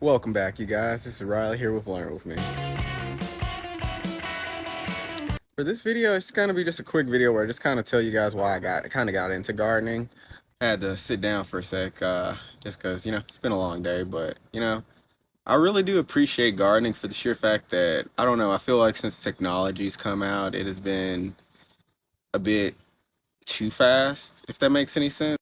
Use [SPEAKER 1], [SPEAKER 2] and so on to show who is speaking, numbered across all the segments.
[SPEAKER 1] Welcome back, you guys. This is Riley here with Learn With Me. For this video, it's gonna be just a quick video where I just kind of tell you guys why I got into gardening. I had to sit down for a sec, just because it's been a long day, but I really do appreciate gardening for the sheer fact that I don't know. I feel like since technology's come out, it has been a bit too fast, if that makes any sense.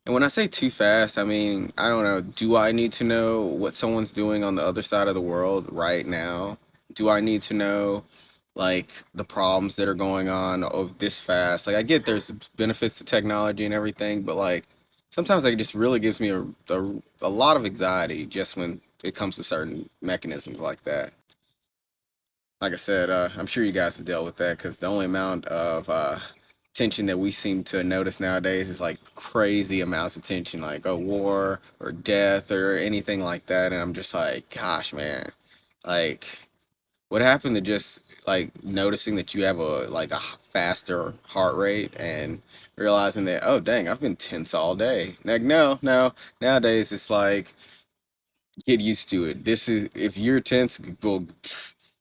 [SPEAKER 1] And when I say too fast, I mean, I don't know, do I need to know what someone's doing on the other side of the world right now? Do I need to know like the problems that are going on of this fast? Like I get there's benefits to technology and everything, but like sometimes like, it just really gives me a lot of anxiety just when it comes to certain mechanisms like that. Like I said, I'm sure you guys have dealt with that because the only amount of tension that we seem to notice nowadays is like crazy amounts of tension, like a war or death or anything like that. And I'm just like, gosh, man, like what happened to just like noticing that you have faster heart rate and realizing that, oh, dang, I've been tense all day. Like, no, nowadays it's like, get used to it. This is if you're tense, well,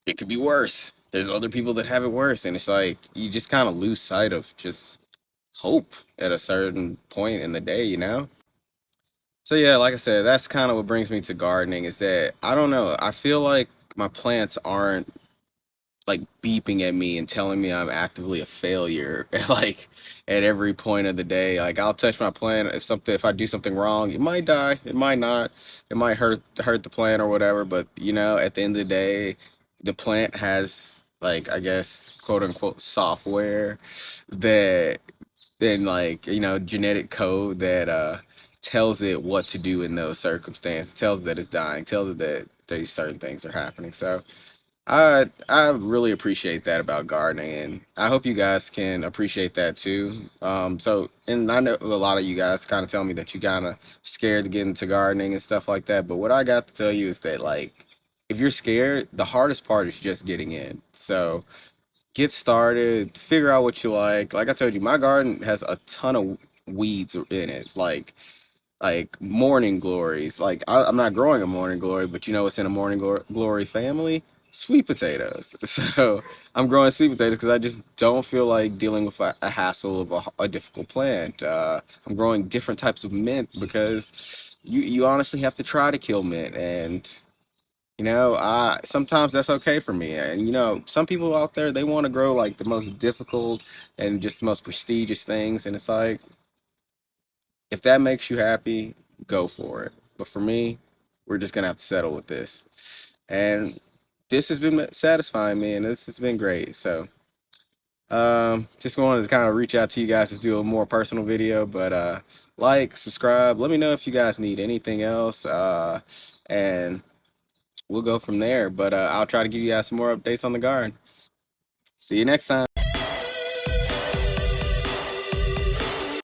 [SPEAKER 1] it could be worse. There's other people that have it worse, and it's like you just kind of lose sight of just hope at a certain point in the day. So yeah, like I said, that's kind of what brings me to gardening is that I don't know. I feel like my plants aren't like beeping at me and telling me I'm actively a failure at every point of the day. Like I'll touch my plant if I do something wrong, it might die, it might not, it might hurt the plant or whatever, but at the end of the day, the plant has like I guess quote unquote software that then genetic code that tells it what to do in those circumstances, tells it that it's dying, tells it that these certain things are happening. So I really appreciate that about gardening, and I hope you guys can appreciate that too. And I know a lot of you guys kind of tell me that you kind of scared to get into gardening and stuff like that. But what I got to tell you is that like, if you're scared, the hardest part is just getting in. So get started, figure out what you like. Like I told you, my garden has a ton of weeds in it, like morning glories. Like I'm not growing a morning glory, but you know what's in a glory family? Sweet potatoes. So I'm growing sweet potatoes because I just don't feel like dealing with a hassle of a difficult plant. I'm growing different types of mint because you honestly have to try to kill mint, and sometimes that's okay for me. And some people out there they want to grow like the most difficult and just the most prestigious things, and it's like if that makes you happy, go for it. But for me, we're just gonna have to settle with this. And this has been satisfying me, and this has been great. So, just wanted to kind of reach out to you guys to do a more personal video. But like, subscribe. Let me know if you guys need anything else, and we'll go from there. But I'll try to give you guys some more updates on the garden. See you next time.